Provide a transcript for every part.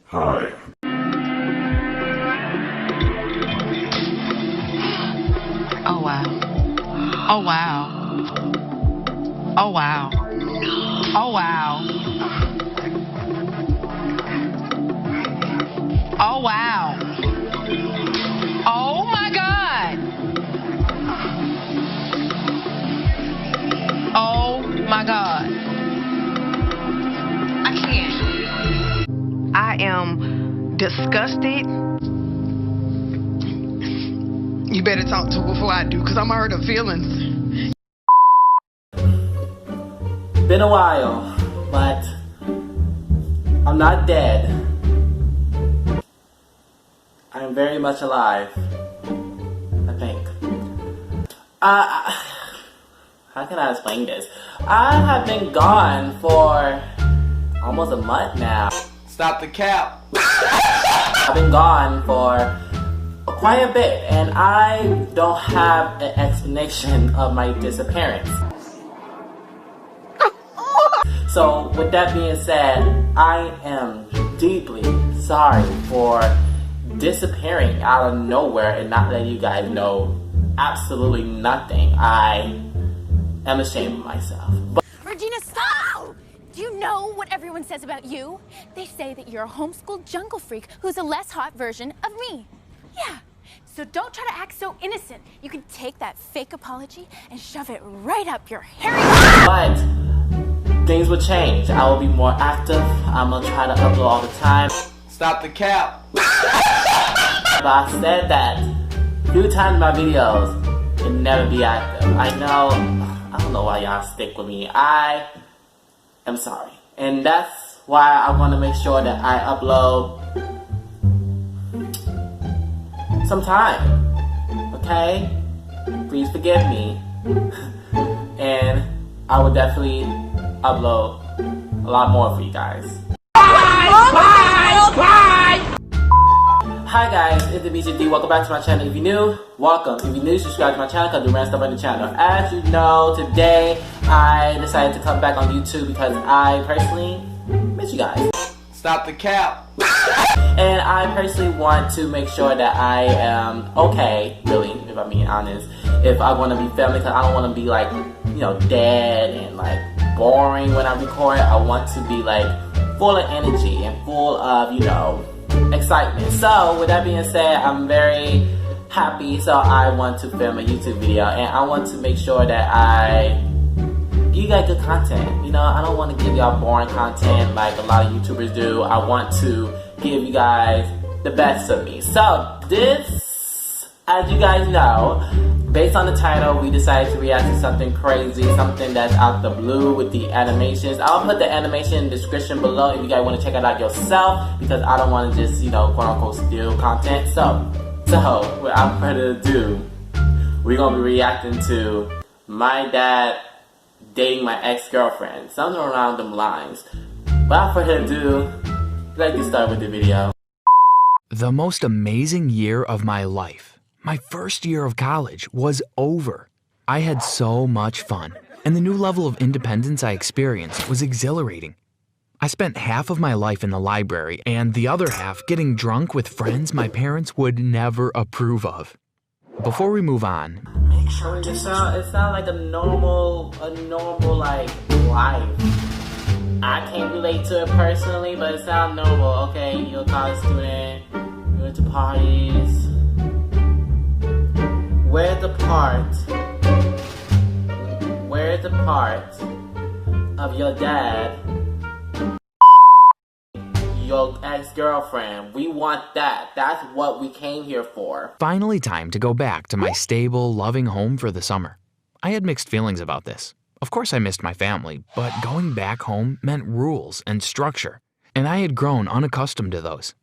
Hi. Oh wow. Oh wow. Oh wow. Oh wow. Oh wow. Oh my God. Oh my God. I can't. I am disgusted. You better talk to her before I do, because I'm hurt her feelings. Been a while, but I'm not dead. I'm very much alive, I think. How can I explain this? I have been gone for almost a month now. Stop the cap. I've been gone for quite a bit, and I don't have an explanation of my disappearance. So, with that being said, I am deeply sorry for disappearing out of nowhere and not letting you guys know absolutely nothing. I am ashamed of myself. Regina, stop! Do you know what everyone says about you? They say that you're a homeschooled jungle freak who's a less hot version of me. Yeah, so don't try to act so innocent. You can take that fake apology and shove it right up your hairy... But things will change. I will be more active. I'm gonna try to upload all the time. Stop the cap. But I said that a few times in my videos and never be active. I don't know why y'all stick with me. I am sorry. And that's why I want to make sure that I upload sometime. Okay? Please forgive me. And I will definitely upload a lot more for you guys. Hi guys, it's the BJD. Welcome back to my channel. If you're new, welcome. If you're new, subscribe to my channel because I do random stuff on the channel. As you know, today I decided to come back on YouTube because I personally miss you guys. Stop the cap. And I personally want to make sure that I am okay, really, if I'm being honest. If I want to be filming, because I don't want to be like, dead and like boring when I record. I want to be like full of energy and full of, excitement. So with that being said, I'm very happy. So I want to film a YouTube video and I want to make sure that I give you guys good content. I don't want to give y'all boring content like a lot of YouTubers do. I want to give you guys the best of me. So this, as you guys know, based on the title, we decided to react to something crazy, something that's out the blue with the animations. I'll put the animation in the description below if you guys want to check it out yourself, because I don't want to just, quote unquote steal content. So without further ado, we're going to be reacting to my dad dating my ex-girlfriend. Something around them lines. Without further ado, let's get started with the video. The most amazing year of my life. My first year of college was over. I had so much fun, and the new level of independence I experienced was exhilarating. I spent half of my life in the library and the other half getting drunk with friends my parents would never approve of. Before we move on, It sounds like a normal like life. I can't relate to it personally, but it sounds normal. Okay, you're a college student, you went to parties. Where's the part of your dad, your ex-girlfriend? We want that. That's what we came here for. finally time to go back to my stable, loving home for the summer. I had mixed feelings about this. Of course I missed my family, but going back home meant rules and structure, and I had grown unaccustomed to those.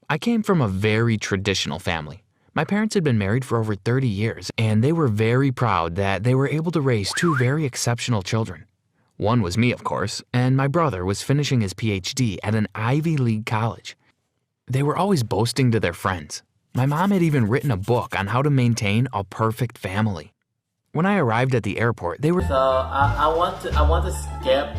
I came from a very traditional family. My parents had been married for over 30 years, and they were very proud that they were able to raise two very exceptional children. One was me, of course, and my brother was finishing his PhD at an Ivy League college. They were always boasting to their friends. My mom had even written a book on how to maintain a perfect family. When I arrived at the airport, they were... So I want to skip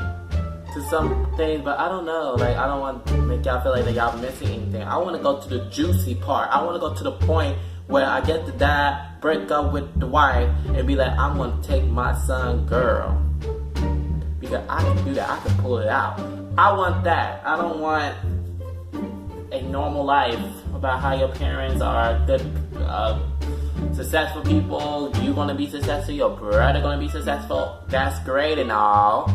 to some things, but I don't know. Like, I don't want to make y'all feel like that y'all missing anything. I want to go to the juicy part. I want to go to the point where I get to die, break up with the wife, and be like, I'm going to take my son, girl. Because I can do that. I can pull it out. I want that. I don't want a normal life about how your parents are good, successful people. You're going to be successful. Your brother going to be successful. That's great and all.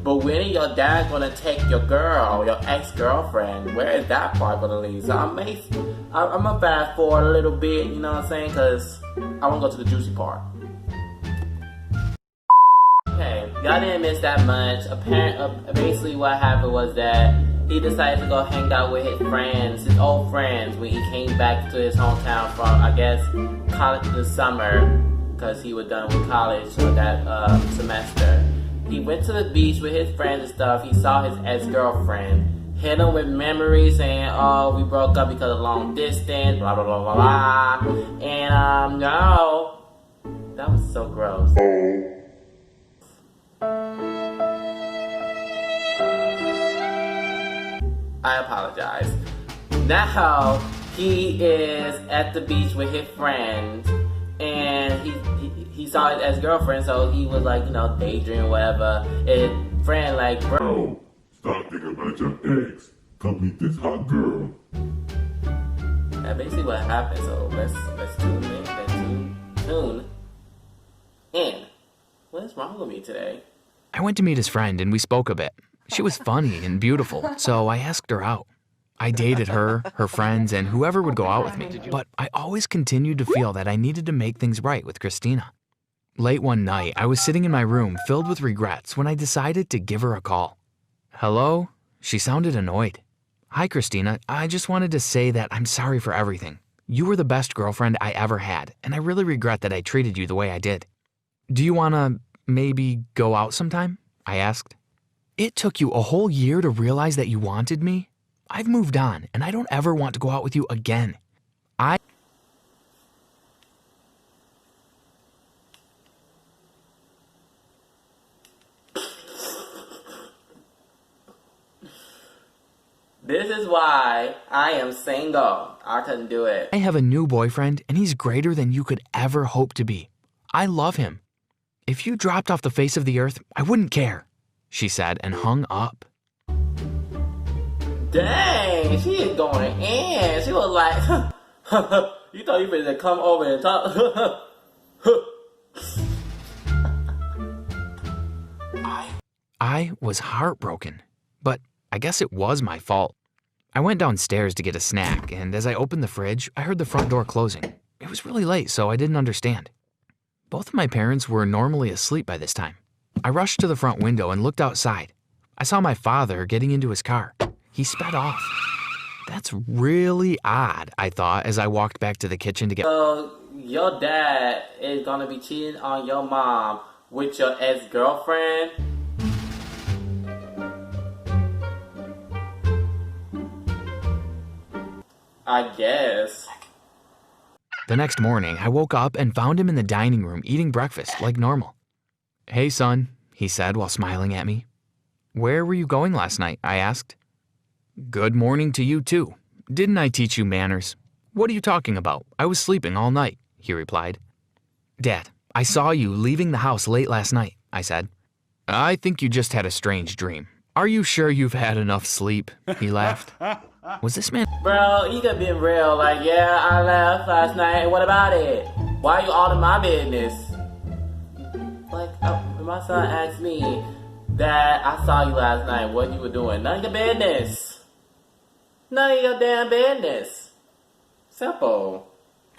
But when your dad going to take your girl, your ex-girlfriend, where is that part going to lead? So I'm going to fast forward a little bit, you know what I'm saying? Because I want to go to the juicy part. Okay, y'all didn't miss that much. Basically what happened was that he decided to go hang out with his friends, his old friends, when he came back to his hometown from, I guess, college this summer, because he was done with college that semester. He went to the beach with his friends and stuff. He saw his ex-girlfriend, hit him with memories saying, oh, we broke up because of long distance, blah, blah, blah, blah, blah. And, no. That was so gross. I apologize. Now, he is at the beach with his friends, and he saw his ex-girlfriend, so he was like, daydreaming, whatever. His friend like, bro, stop thinking about your ex. Come meet this hot girl. That's basically what happened, so let's tune in. What's wrong with me today? I went to meet his friend and we spoke a bit. She was funny and beautiful, so I asked her out. I dated her, her friends, and whoever would go out with me. But I always continued to feel that I needed to make things right with Christina. Late one night, I was sitting in my room filled with regrets when I decided to give her a call. Hello? She sounded annoyed. Hi, Christina. I just wanted to say that I'm sorry for everything. You were the best girlfriend I ever had, and I really regret that I treated you the way I did. Do you want to maybe go out sometime? I asked. It took you a whole year to realize that you wanted me? I've moved on, and I don't ever want to go out with you again. This is why I am single. I couldn't do it. I have a new boyfriend, and he's greater than you could ever hope to be. I love him. If you dropped off the face of the earth, I wouldn't care, she said and hung up. Dang, she is going in. She was like, you thought you were to come over and talk. I was heartbroken, but I guess it was my fault. I went downstairs to get a snack, and as I opened the fridge, I heard the front door closing. It was really late, so I didn't understand. Both of my parents were normally asleep by this time. I rushed to the front window and looked outside. I saw my father getting into his car. He sped off. That's really odd, I thought, as I walked back to the kitchen to get... So, your dad is gonna be cheating on your mom with your ex-girlfriend? I guess. The next morning, I woke up and found him in the dining room eating breakfast like normal. Hey, son, he said while smiling at me. Where were you going last night? I asked. Good morning to you, too. Didn't I teach you manners? What are you talking about? I was sleeping all night, he replied. Dad, I saw you leaving the house late last night, I said. I think you just had a strange dream. Are you sure you've had enough sleep? He laughed. Was this man... Bro, you could be real. Like, yeah, I left last night. What about it? Why are you all in my business? Like, my son asked me, Dad, I saw you last night. What you were doing? None of your business. None of your damn business. Simple.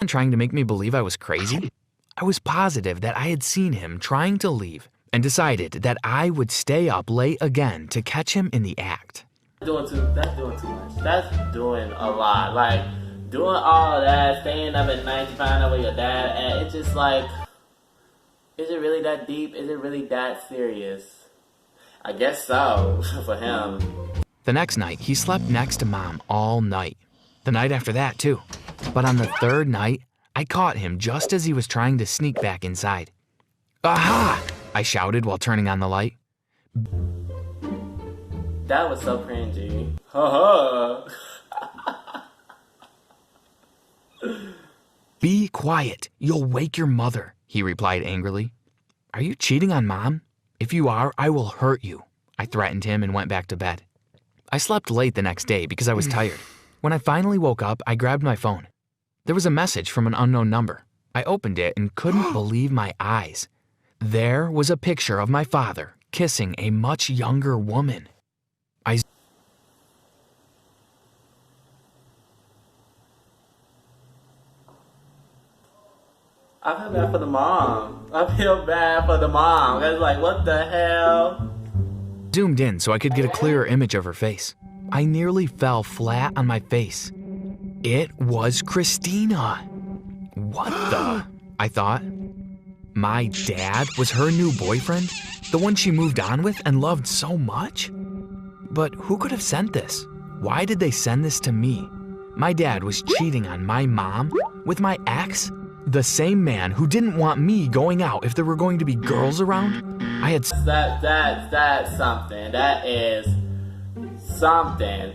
Trying to make me believe I was crazy? I was positive that I had seen him trying to leave and decided that I would stay up late again to catch him in the act. That's doing too much. That's doing a lot. Like, doing all of that, staying up at night to find out where your dad at, it's just like, is it really that deep? Is it really that serious? I guess so, for him. The next night, he slept next to Mom all night. The night after that, too. But on the third night, I caught him just as he was trying to sneak back inside. Aha! I shouted while turning on the light. That was so cringy. Ha Be quiet. You'll wake your mother, he replied angrily. Are you cheating on Mom? If you are, I will hurt you. I threatened him and went back to bed. I slept late the next day because I was tired. When I finally woke up, I grabbed my phone. There was a message from an unknown number. I opened it and couldn't believe my eyes. There was a picture of my father kissing a much younger woman. I feel bad for the mom. I feel bad for the mom. It's like, what the hell? Zoomed in so I could get a clearer image of her face. I nearly fell flat on my face. It was Christina. What the? I thought. My dad was her new boyfriend? The one she moved on with and loved so much? But who could have sent this? Why did they send this to me? My dad was cheating on my mom with my ex? The same man who didn't want me going out if there were going to be girls around? I had... That's something. That is something.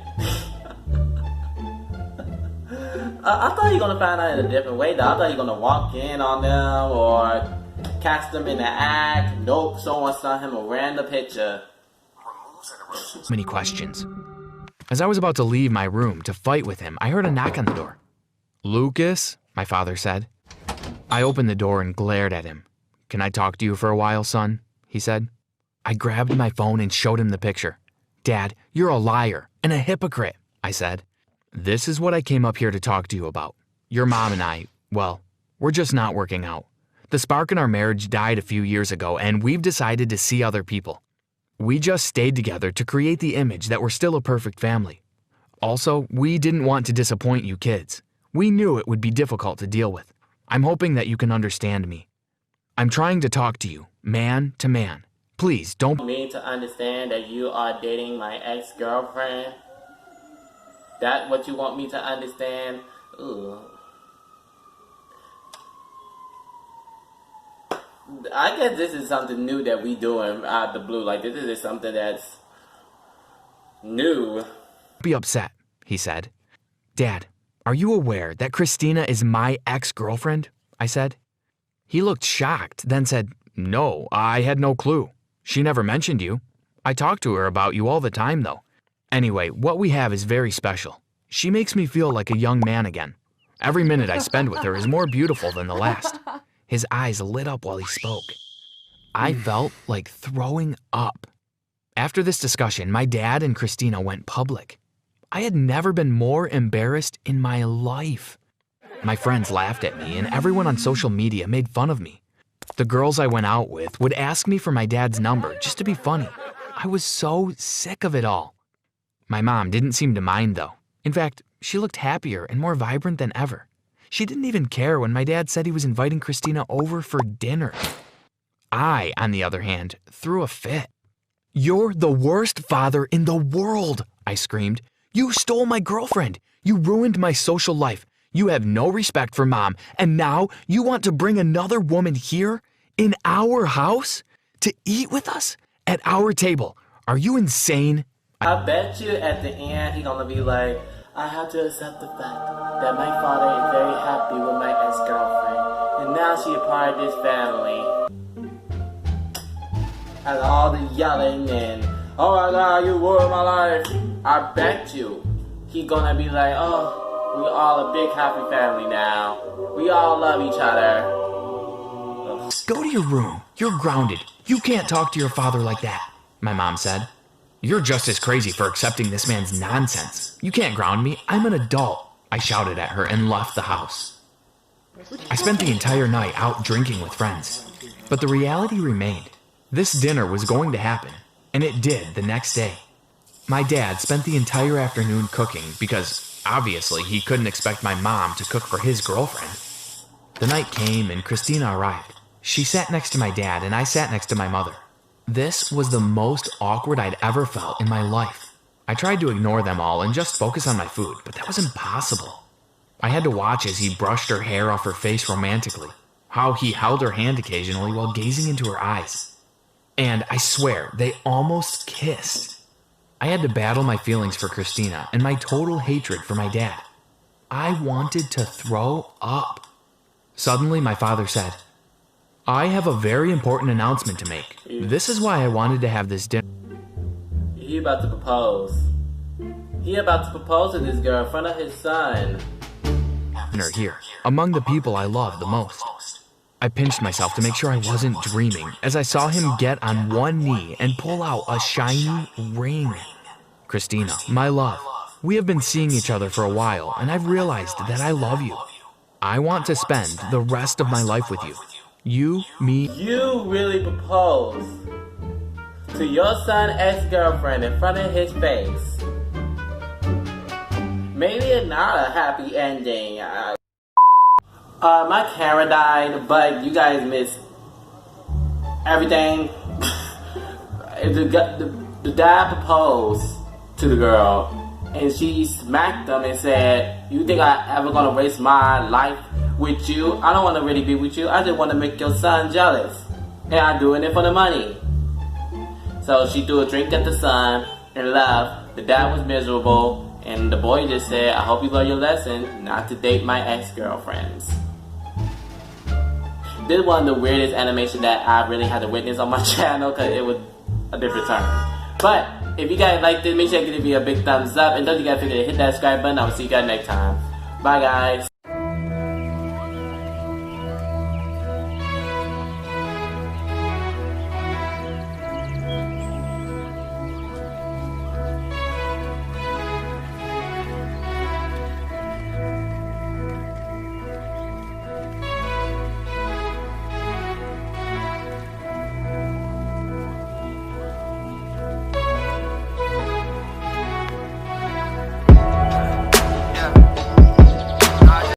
I thought you were going to find out in a different way, though. I thought you were going to walk in on them or catch them in the act. Nope, someone sent him a random picture. Many questions. As I was about to leave my room to fight with him, I heard a knock on the door. Lucas, my father said. I opened the door and glared at him. Can I talk to you for a while, son? He said. I grabbed my phone and showed him the picture. Dad, you're a liar and a hypocrite, I said. This is what I came up here to talk to you about. Your mom and I, well, we're just not working out. The spark in our marriage died a few years ago, and we've decided to see other people. We just stayed together to create the image that we're still a perfect family. Also, we didn't want to disappoint you kids. We knew it would be difficult to deal with. I'm hoping that you can understand me. I'm trying to talk to you, man to man. Please, don't... You mean to understand that you are dating my ex-girlfriend? That what you want me to understand? Ooh. I guess this is something new that we doing out of the blue. Like, this is something that's new. Be upset, he said. Dad, are you aware that Christina is my ex-girlfriend? I said. He looked shocked, then said, No, I had no clue. She never mentioned you. I talk to her about you all the time, though. Anyway, what we have is very special. She makes me feel like a young man again. Every minute I spend with her is more beautiful than the last. His eyes lit up while he spoke. I felt like throwing up. After this discussion, my dad and Christina went public. I had never been more embarrassed in my life. My friends laughed at me, and everyone on social media made fun of me. The girls I went out with would ask me for my dad's number just to be funny. I was so sick of it all. My mom didn't seem to mind, though. In fact, she looked happier and more vibrant than ever. She didn't even care when my dad said he was inviting Christina over for dinner. I, on the other hand, threw a fit. You're the worst father in the world, I screamed. You stole my girlfriend. You ruined my social life. You have no respect for Mom, and now you want to bring another woman here, in our house, to eat with us, at our table. Are you insane? I bet you at the end he's gonna be like, I have to accept the fact that my father is very happy with my ex-girlfriend, and now she's a part of this family. And all the yelling and, oh my God, you ruined my life. I bet you he's gonna be like, oh, we all a big happy family now. We all love each other. Ugh. Go to your room. You're grounded. You can't talk to your father like that, my mom said. You're just as crazy for accepting this man's nonsense. You can't ground me. I'm an adult, I shouted at her and left the house. I spent the entire night out drinking with friends, but the reality remained. This dinner was going to happen, and it did the next day. My dad spent the entire afternoon cooking because, obviously, he couldn't expect my mom to cook for his girlfriend. The night came and Christina arrived. She sat next to my dad and I sat next to my mother. This was the most awkward I'd ever felt in my life. I tried to ignore them all and just focus on my food, but that was impossible. I had to watch as he brushed her hair off her face romantically, how he held her hand occasionally while gazing into her eyes. And I swear, they almost kissed. I had to battle my feelings for Christina and my total hatred for my dad. I wanted to throw up. Suddenly, my father said, I have a very important announcement to make. This is why I wanted to have this dinner He about to propose. He about to propose to this girl in front of his son. here, among the people I love the most. I pinched myself to make sure I wasn't dreaming as I saw him get on one knee and pull out a shiny ring. Christina, my love, we have been seeing each other for a while, and I've realized that I love you. I want to spend the rest of my life with you. You, me. You really proposed to your son's ex-girlfriend in front of his face. Maybe it's not a happy ending. My camera died, but you guys missed everything. The dad proposed to the girl, and she smacked him and said, you think I ever gonna waste my life with you? I don't want to really be with you. I just want to make your son jealous, and I'm doing it for the money. So she threw a drink at the son and left. The dad was miserable, and the boy just said, I hope you learn your lesson not to date my ex-girlfriends. This is one of the weirdest animation that I really had to witness on my channel because it was a different turn. But if you guys like this, make sure you give me a big thumbs up, and don't you guys forget to hit that subscribe button. I will see you guys next time. Bye guys.